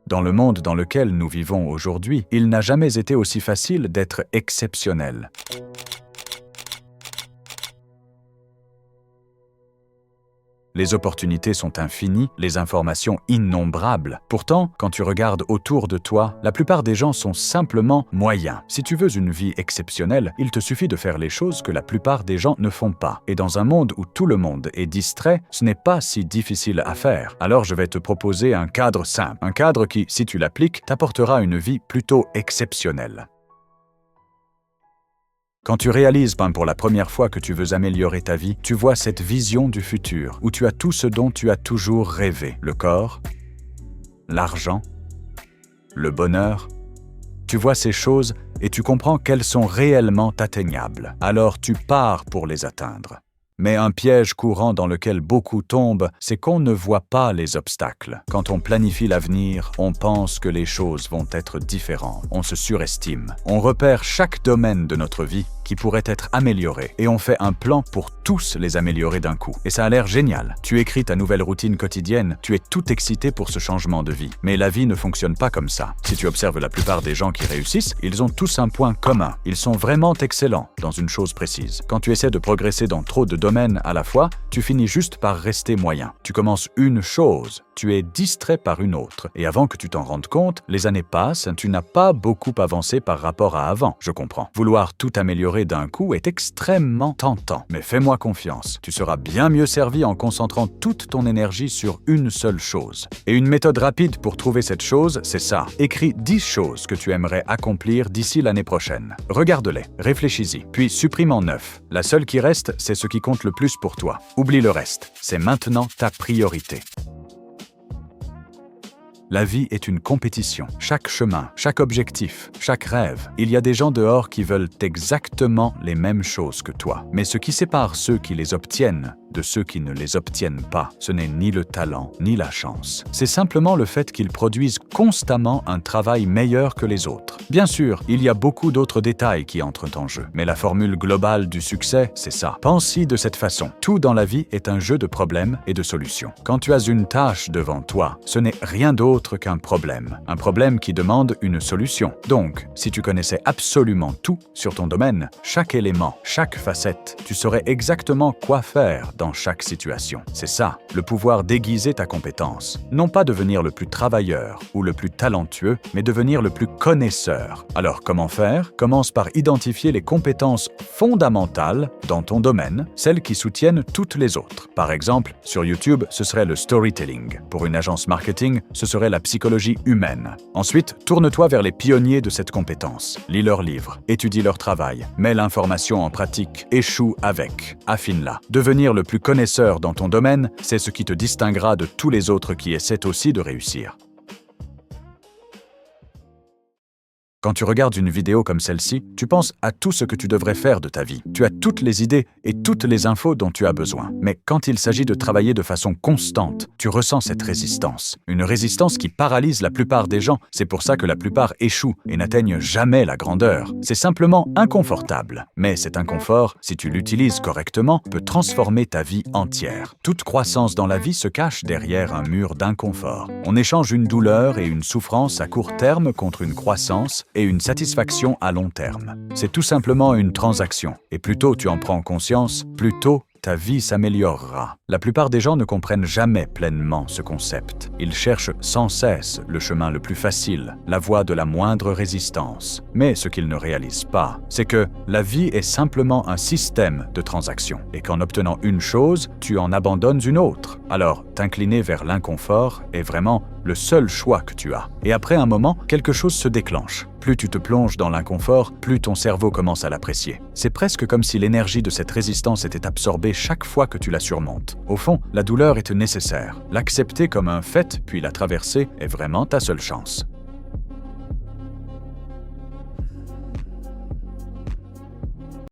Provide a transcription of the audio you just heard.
Dans le monde dans lequel nous vivons aujourd'hui, il n'a jamais été aussi facile d'être exceptionnel. Les opportunités sont infinies, les informations innombrables. Pourtant, quand tu regardes autour de toi, la plupart des gens sont simplement moyens. Si tu veux une vie exceptionnelle, il te suffit de faire les choses que la plupart des gens ne font pas. Et dans un monde où tout le monde est distrait, ce n'est pas si difficile à faire. Alors je vais te proposer un cadre simple. Un cadre qui, si tu l'appliques, t'apportera une vie plutôt exceptionnelle. Quand tu réalises pour la première fois que tu veux améliorer ta vie, tu vois cette vision du futur, où tu as tout ce dont tu as toujours rêvé. Le corps, l'argent, le bonheur. Tu vois ces choses et tu comprends qu'elles sont réellement atteignables. Alors tu pars pour les atteindre. Mais un piège courant dans lequel beaucoup tombent, c'est qu'on ne voit pas les obstacles. Quand on planifie l'avenir, on pense que les choses vont être différentes. On se surestime. On repère chaque domaine de notre vie qui pourrait être amélioré et on fait un plan pour tous les améliorer d'un coup. Et ça a l'air génial. Tu écris ta nouvelle routine quotidienne, tu es tout excité pour ce changement de vie. Mais la vie ne fonctionne pas comme ça. Si tu observes la plupart des gens qui réussissent, ils ont tous un point commun. Ils sont vraiment excellents dans une chose précise. Quand tu essaies de progresser dans trop de domaines à la fois, tu finis juste par rester moyen. Tu commences une chose, tu es distrait par une autre. Et avant que tu t'en rendes compte, les années passent, tu n'as pas beaucoup avancé par rapport à avant. Je comprends. Vouloir tout améliorer d'un coup est extrêmement tentant. Mais fais-moi confiance, tu seras bien mieux servi en concentrant toute ton énergie sur une seule chose. Et une méthode rapide pour trouver cette chose, c'est ça. Écris 10 choses que tu aimerais accomplir d'ici l'année prochaine. Regarde-les, réfléchis-y, puis supprime en 9. La seule qui reste, c'est ce qui compte le plus pour toi. Oublie le reste. C'est maintenant ta priorité. La vie est une compétition. Chaque chemin, chaque objectif, chaque rêve. Il y a des gens dehors qui veulent exactement les mêmes choses que toi. Mais ce qui sépare ceux qui les obtiennent de ceux qui ne les obtiennent pas, ce n'est ni le talent, ni la chance. C'est simplement le fait qu'ils produisent constamment un travail meilleur que les autres. Bien sûr, il y a beaucoup d'autres détails qui entrent en jeu. Mais la formule globale du succès, c'est ça. Pense-y de cette façon. Tout dans la vie est un jeu de problèmes et de solutions. Quand tu as une tâche devant toi, ce n'est rien d'autre qu'un problème. Un problème qui demande une solution. Donc, si tu connaissais absolument tout sur ton domaine, chaque élément, chaque facette, tu saurais exactement quoi faire dans chaque situation. C'est ça, le pouvoir d'aiguiser ta compétence. Non pas devenir le plus travailleur ou le plus talentueux, mais devenir le plus connaisseur. Alors, comment faire? Commence par identifier les compétences fondamentales dans ton domaine, celles qui soutiennent toutes les autres. Par exemple, sur YouTube, ce serait le storytelling. Pour une agence marketing, ce serait la psychologie humaine. Ensuite, tourne-toi vers les pionniers de cette compétence. Lis leurs livres, étudie leur travail, mets l'information en pratique, échoue avec, affine-la. Devenir le plus connaisseur dans ton domaine, c'est ce qui te distinguera de tous les autres qui essaient aussi de réussir. Quand tu regardes une vidéo comme celle-ci, tu penses à tout ce que tu devrais faire de ta vie. Tu as toutes les idées et toutes les infos dont tu as besoin. Mais quand il s'agit de travailler de façon constante, tu ressens cette résistance. Une résistance qui paralyse la plupart des gens. C'est pour ça que la plupart échouent et n'atteignent jamais la grandeur. C'est simplement inconfortable. Mais cet inconfort, si tu l'utilises correctement, peut transformer ta vie entière. Toute croissance dans la vie se cache derrière un mur d'inconfort. On échange une douleur et une souffrance à court terme contre une croissance et une satisfaction à long terme. C'est tout simplement une transaction. Et plus tôt tu en prends conscience, plus tôt ta vie s'améliorera. La plupart des gens ne comprennent jamais pleinement ce concept. Ils cherchent sans cesse le chemin le plus facile, la voie de la moindre résistance. Mais ce qu'ils ne réalisent pas, c'est que la vie est simplement un système de transactions. Et qu'en obtenant une chose, tu en abandonnes une autre. Alors, t'incliner vers l'inconfort est vraiment le seul choix que tu as. Et après un moment, quelque chose se déclenche. Plus tu te plonges dans l'inconfort, plus ton cerveau commence à l'apprécier. C'est presque comme si l'énergie de cette résistance était absorbée chaque fois que tu la surmontes. Au fond, la douleur est nécessaire. L'accepter comme un fait, puis la traverser, est vraiment ta seule chance.